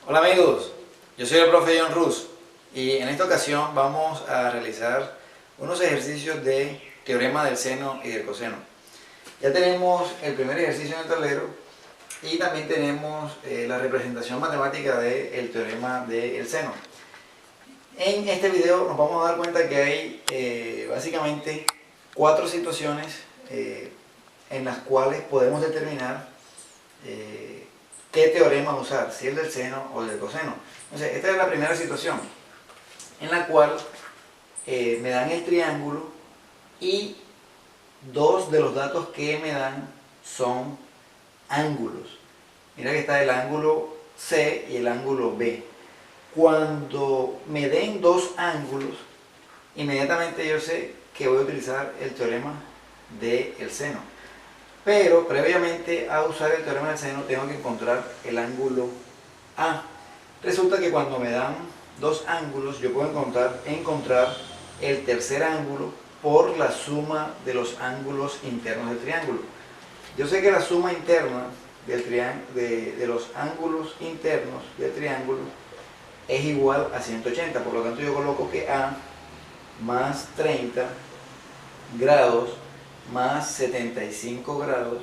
Hola amigos, yo soy el profe John Rus y en esta ocasión vamos a realizar unos ejercicios de teorema del seno y del coseno. Ya tenemos el primer ejercicio en el tablero y también tenemos la representación matemática del teorema del seno. En este video nos vamos a dar cuenta que hay básicamente cuatro situaciones en las cuales podemos determinar qué teorema usar, si el del seno o el del coseno. Entonces, esta es la primera situación en la cual me dan el triángulo y dos de los datos que me dan son ángulos. Mira que está el ángulo C y el ángulo B. Cuando me den dos ángulos, inmediatamente yo sé que voy a utilizar el teorema del seno. Pero previamente a usar el teorema del seno tengo que encontrar el ángulo A. Resulta que cuando me dan dos ángulos yo puedo encontrar el tercer ángulo por la suma de los ángulos internos del triángulo. Yo sé que la suma interna de los ángulos internos del triángulo es igual a 180, por lo tanto yo coloco que A más 30 grados más 75 grados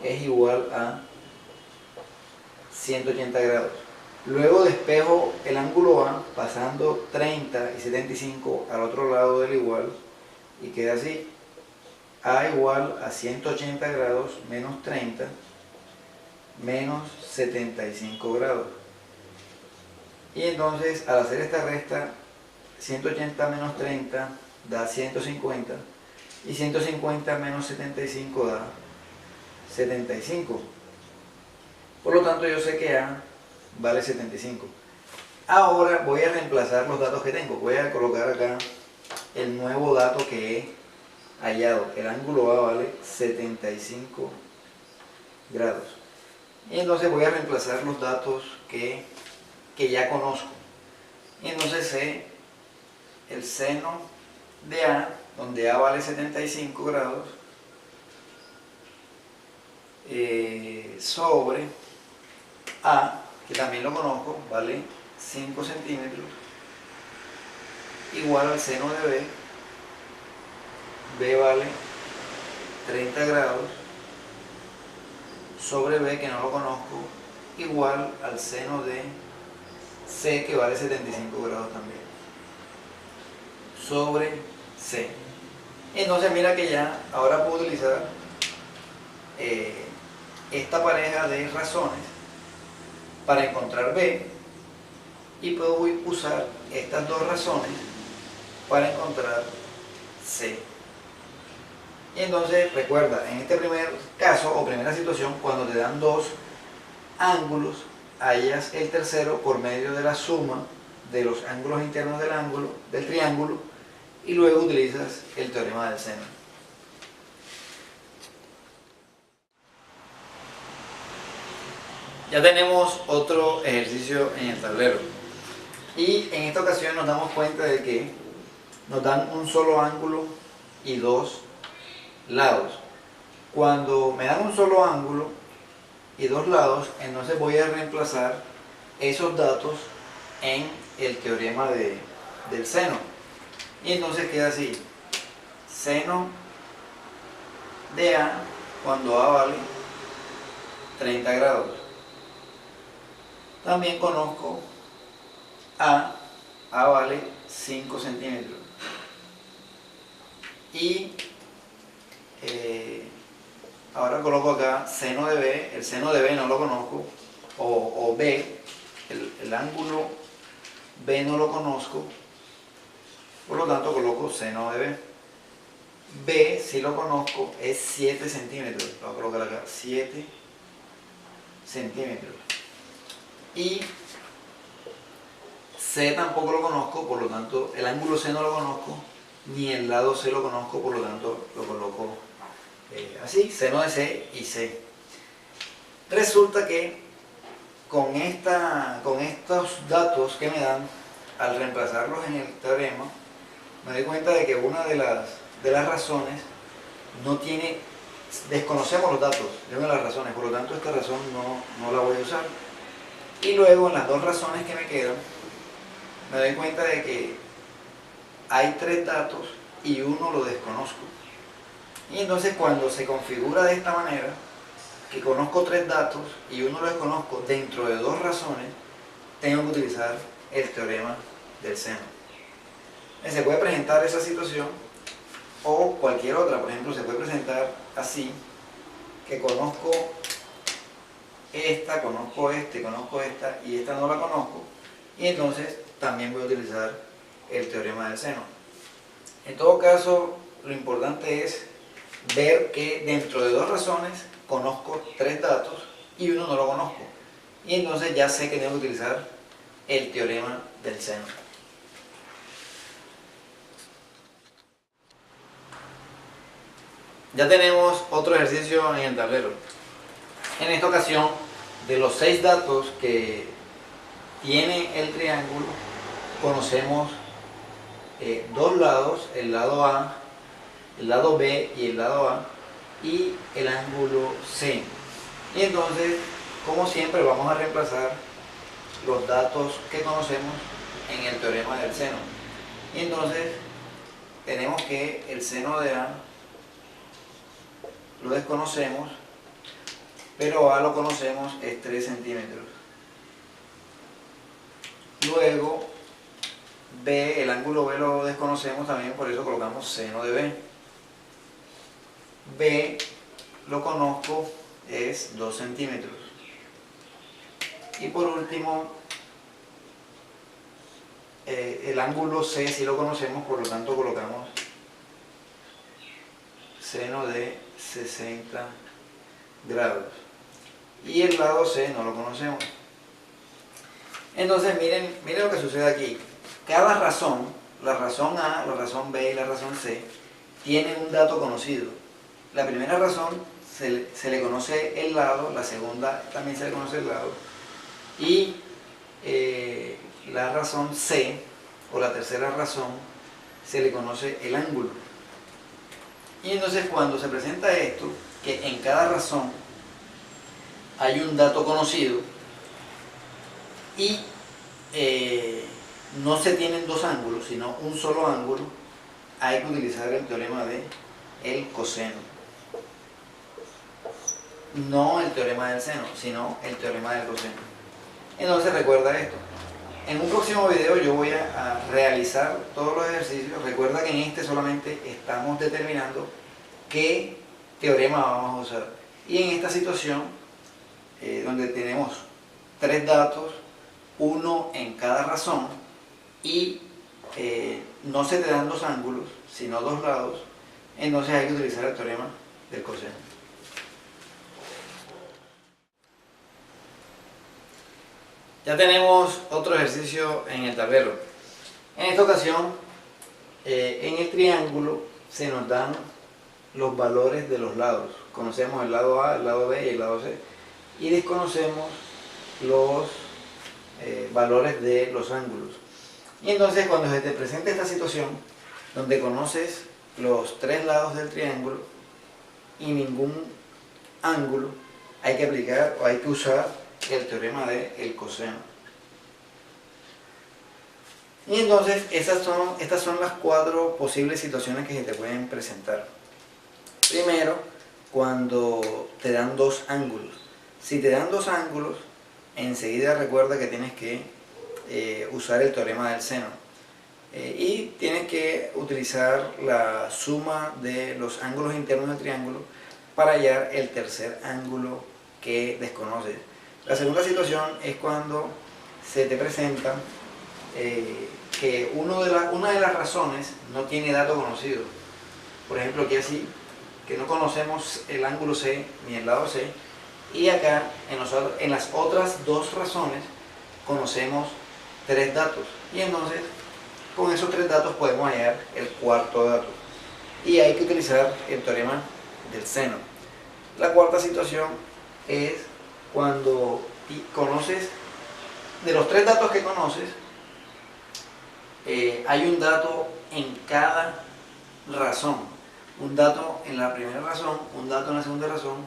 es igual a 180 grados. Luego despejo el ángulo A pasando 30 y 75 al otro lado del igual y queda así: A igual a 180 grados menos 30 menos 75 grados. Y entonces al hacer esta resta, 180 menos 30 da 150 y 150 menos 75 da 75. Por lo tanto yo sé que A vale 75. Ahora voy a reemplazar los datos que tengo. Voy a colocar acá el nuevo dato que he hallado. El ángulo A vale 75 grados. Y entonces voy a reemplazar los datos que ya conozco. Y entonces sé el seno de A, donde A vale 75 grados, sobre A, que también lo conozco, vale 5 centímetros, igual al seno de B. B vale 30 grados, sobre B, que no lo conozco, igual al seno de C, que vale 75 grados también, sobre C. Entonces mira que ya ahora puedo utilizar esta pareja de razones para encontrar B, y puedo usar estas dos razones para encontrar C. Y entonces recuerda, en este primer caso o primera situación, cuando te dan dos ángulos, hallas el tercero por medio de la suma de los ángulos internos del triángulo, y luego utilizas el teorema del seno. Ya tenemos otro ejercicio en el tablero y en esta ocasión nos damos cuenta de que nos dan un solo ángulo y dos lados. Cuando me dan un solo ángulo y dos lados, entonces voy a reemplazar esos datos en el teorema del seno. Y entonces queda así: seno de A cuando A vale 30 grados. También conozco A vale 5 centímetros. Y ahora coloco acá seno de B. El seno de B no lo conozco, o B, el ángulo B no lo conozco, por lo tanto coloco seno de B. B sí lo conozco, es 7 centímetros, lo voy a colocar acá, 7 centímetros. Y C tampoco lo conozco, por lo tanto el ángulo C no lo conozco, ni el lado C lo conozco, por lo tanto lo coloco así: seno de C y C. Resulta que con estos datos que me dan, al reemplazarlos en el teorema, me doy cuenta de que una de las razones no tiene, desconocemos los datos de una de las razones, por lo tanto esta razón no la voy a usar. Y luego en las dos razones que me quedan, me doy cuenta de que hay tres datos y uno lo desconozco. Y entonces cuando se configura de esta manera, que conozco tres datos y uno lo desconozco dentro de dos razones, tengo que utilizar el teorema del seno. Se puede presentar esa situación o cualquier otra. Por ejemplo, se puede presentar así, que conozco esta, conozco esta y esta no la conozco, y entonces también voy a utilizar el teorema del seno. En todo caso, lo importante es ver que dentro de dos razones conozco tres datos y uno no lo conozco, y entonces ya sé que tengo que utilizar el teorema del seno. Ya tenemos otro ejercicio en el tablero. En esta ocasión, de los 6 datos que tiene el triángulo, conocemos dos lados, el lado A, el lado B y el lado A, y el ángulo C. Y entonces, como siempre, vamos a reemplazar los datos que conocemos en el teorema del seno. Y entonces, tenemos que el seno de A lo desconocemos, pero A lo conocemos, es 3 centímetros. Luego, B, el ángulo B lo desconocemos también, por eso colocamos seno de B. B lo conozco, es 2 centímetros. Y por último, el ángulo C sí lo conocemos, por lo tanto colocamos seno de 60 grados. Y el lado C no lo conocemos. Entonces miren lo que sucede aquí. Cada razón, la razón A, la razón B y la razón C, tienen un dato conocido. La primera razón se le conoce el lado, la segunda también se le conoce el lado, y la razón C, o la tercera razón, se le conoce el ángulo. Y entonces cuando se presenta esto, que en cada razón hay un dato conocido y no se tienen dos ángulos, sino un solo ángulo, hay que utilizar el teorema de el coseno. No el teorema del seno, sino el teorema del coseno. Entonces recuerda esto. En un próximo video yo voy a realizar todos los ejercicios. Recuerda que en este solamente estamos determinando qué teorema vamos a usar. Y en esta situación, donde tenemos tres datos, uno en cada razón, y no se te dan dos ángulos, sino dos lados, entonces hay que utilizar el teorema del coseno. Ya tenemos otro ejercicio en el tablero. En esta ocasión, en el triángulo se nos dan los valores de los lados. Conocemos el lado A, el lado B y el lado C. Y desconocemos los valores de los ángulos. Y entonces cuando se te presenta esta situación, donde conoces los tres lados del triángulo y ningún ángulo, hay que aplicar o hay que usar el teorema del coseno. Y entonces estas son las cuatro posibles situaciones que se te pueden presentar. Primero, cuando te dan dos ángulos. Si te dan dos ángulos, enseguida recuerda que tienes que usar el teorema del seno. Y tienes que utilizar la suma de los ángulos internos del triángulo para hallar el tercer ángulo que desconoces. La segunda situación es cuando se te presenta que una de las razones no tiene dato conocido. Por ejemplo, aquí así, que no conocemos el ángulo C ni el lado C, y acá en las otras dos razones conocemos tres datos, y entonces con esos tres datos podemos hallar el cuarto dato, y hay que utilizar el teorema del seno. La cuarta situación es cuando conoces, de los tres datos que conoces, hay un dato en cada razón, un dato en la primera razón, un dato en la segunda razón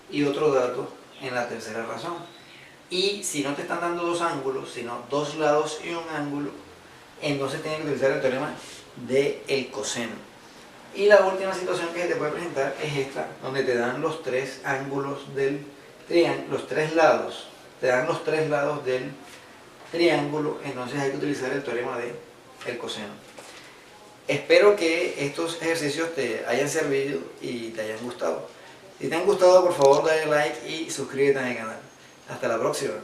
y otro dato en la tercera razón. Y si no te están dando dos ángulos, sino dos lados y un ángulo, entonces tienes que utilizar el teorema del coseno. Y la última situación que se te puede presentar es esta, donde te dan los tres ángulos del triángulo, los tres lados, te dan los tres lados del triángulo, entonces hay que utilizar el teorema del coseno. Espero que estos ejercicios te hayan servido y te hayan gustado. Si te han gustado, por favor dale like y suscríbete a mi canal. Hasta la próxima.